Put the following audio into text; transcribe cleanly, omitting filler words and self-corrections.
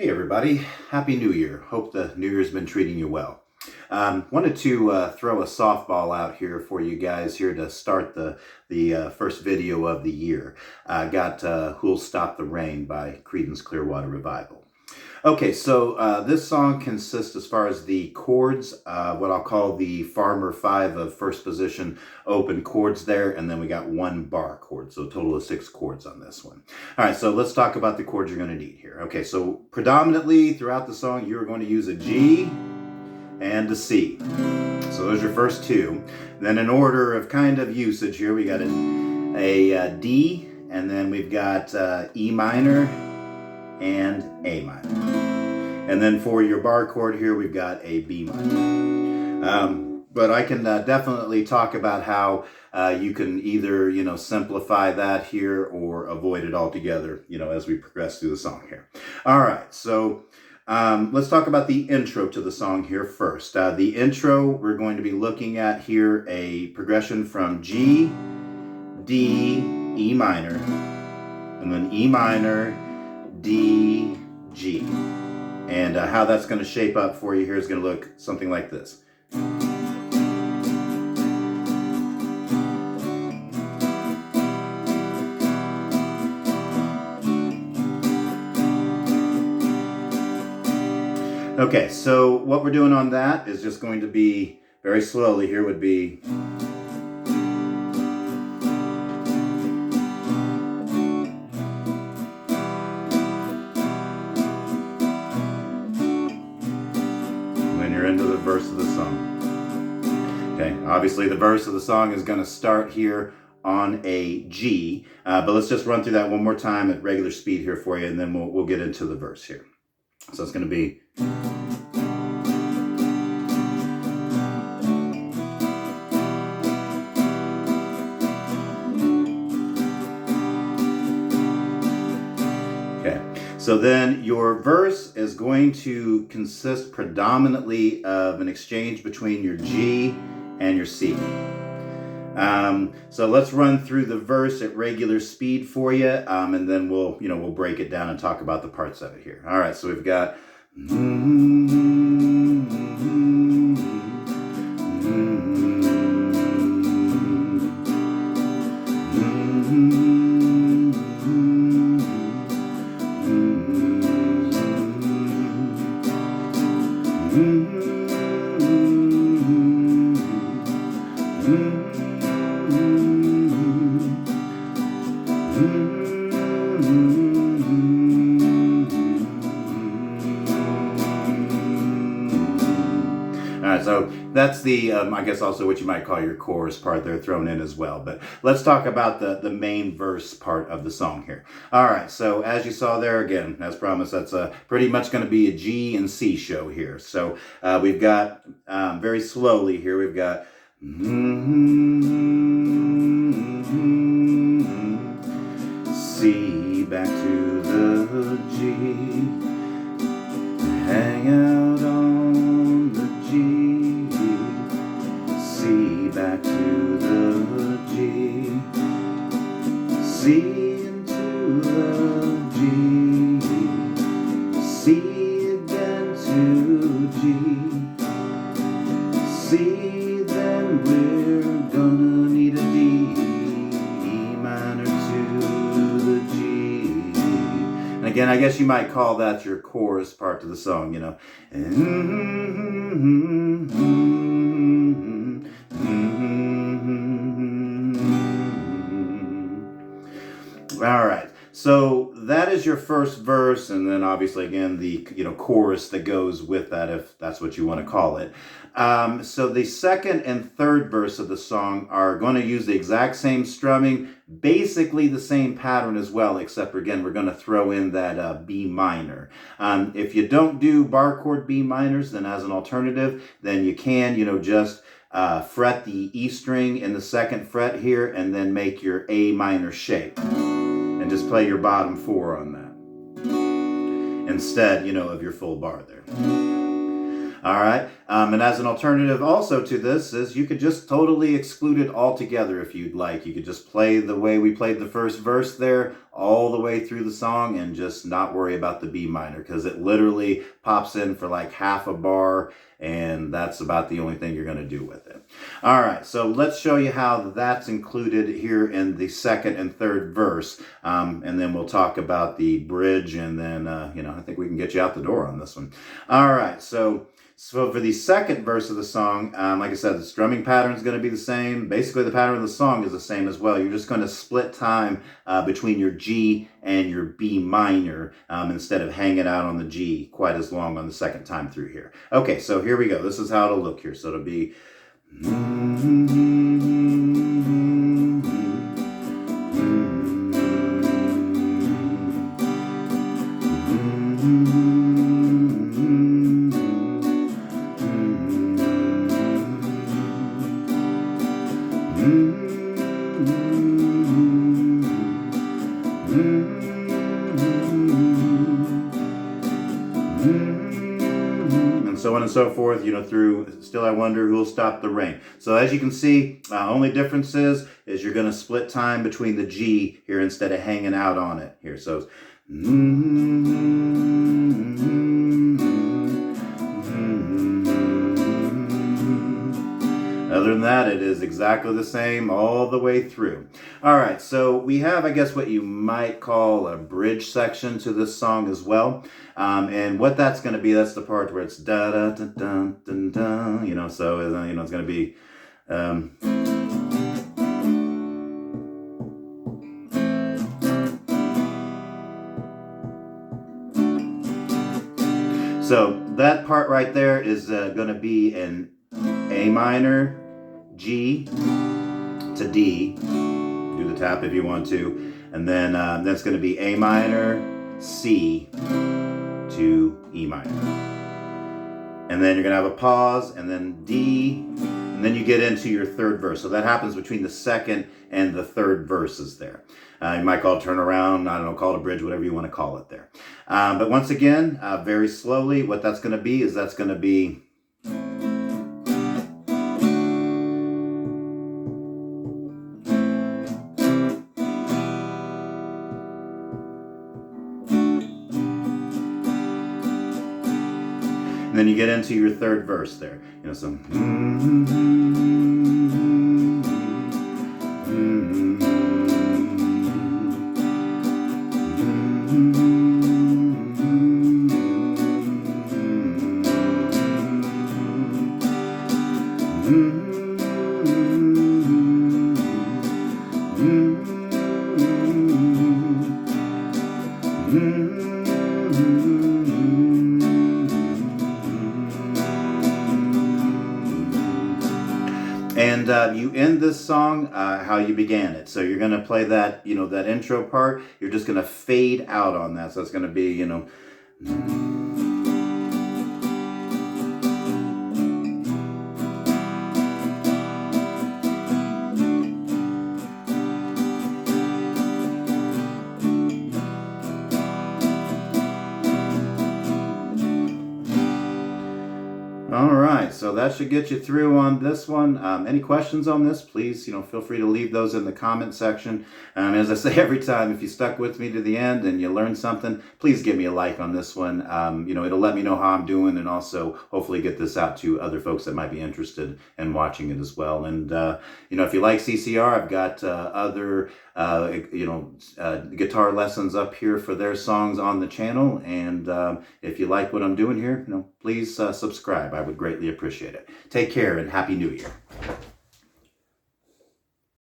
Hey everybody, Happy New Year. Hope the New Year's been treating you well. Wanted to throw a softball out here for you guys here to start the first video of the year. Got Who'll Stop the Rain by Creedence Clearwater Revival. Okay, so this song consists, as far as the chords, what I'll call the Farmer 5 of first position open chords there, and then we got one bar chord, so a total of 6 chords on this one. All right, so let's talk about the chords you're going to need here. Okay, so predominantly throughout the song, you're going to use a G and a C. So those are your first two. Then in order of kind of usage here, we got a D, and then we've got E minor and A minor. And then for your bar chord here, we've got a B minor. But I can definitely talk about how you can either, simplify that here or avoid it altogether, as we progress through the song here. All right, so let's talk about the intro to the song here first. The intro, we're going to be looking at here a progression from G, D, E minor, and then E minor, D, G. And how that's going to shape up for you here is going to look something like this. Okay, so what we're doing on that is just going to be very slowly here would be into the verse of the song. Okay, obviously the verse of the song is going to start here on a G, but let's just run through that one more time at regular speed here for you, and then we'll get into the verse here. So it's going to be so then your verse is going to consist predominantly of an exchange between your G and your C. So let's run through the verse at regular speed for you, and then we'll break it down and talk about the parts of it here. All right, so we've got so that's the, I guess also what you might call your chorus part there thrown in as well. But let's talk about the main verse part of the song here. All right, so as you saw there, again, as promised, that's pretty much going to be a G and C show here. So we've got, very slowly here, we've got C back to the G, hang out on the G, C back to the G, C into the G, C again to G, C, then we're gonna need a D, E minor to the G. And again, I guess you might call that your chorus part to the song, All right, so that is your first verse, and then obviously again the chorus that goes with that, if that's what you want to call it. So the second and third verse of the song are going to use the exact same strumming, basically the same pattern as well, except again we're going to throw in that B minor. If you don't do bar chord B minors, then as an alternative, then you can just fret the E string in the second fret here, and then make your A minor shape, and just play your bottom 4 on that instead, of your full bar there. All right. And as an alternative also to this is you could just totally exclude it altogether if you'd like. You could just play the way we played the first verse there all the way through the song and just not worry about the B minor, because it literally pops in for like half a bar, and that's about the only thing you're going to do with it. All right, so let's show you how that's included here in the second and third verse, and then we'll talk about the bridge, and then, I think we can get you out the door on this one. All right, so for the second verse of the song, like I said, the strumming pattern is going to be the same. Basically, the pattern of the song is the same as well. You're just going to split time between your G and your B minor instead of hanging out on the G quite as long on the second time through here. Okay, so here we go. This is how it'll look here. So it'll be... and so on and so forth, through Still I Wonder Who'll Stop the Rain. So as you can see, only difference is you're going to split time between the G here instead of hanging out on it here. So other than that, it is exactly the same all the way through. All right, so we have, I guess, what you might call a bridge section to this song as well. And what that's going to be, that's the part where it's da-da-da-da-da-da, so, it's going to be... So that part right there is going to be an A minor, G to D, do the tap if you want to, and then that's going to be A minor, C to E minor. And then you're going to have a pause, and then D, and then you get into your third verse. So that happens between the second and the third verses there. You might call it turnaround, I don't know, call it a bridge, whatever you want to call it there. But once again, very slowly, what that's going to be is that's going to be... And then you get into your third verse there. So... And you end this song how you began it. So you're going to play that, that intro part. You're just going to fade out on that. So it's going to be, All right, so that should get you through on this one. Any questions on this, please, feel free to leave those in the comment section. As I say every time, if you stuck with me to the end and you learned something, please give me a like on this one. It'll let me know how I'm doing, and also hopefully get this out to other folks that might be interested in watching it as well. And, if you like CCR, I've got other guitar lessons up here for their songs on the channel. And if you like what I'm doing here, please subscribe. I would greatly appreciate it. Take care and Happy New Year.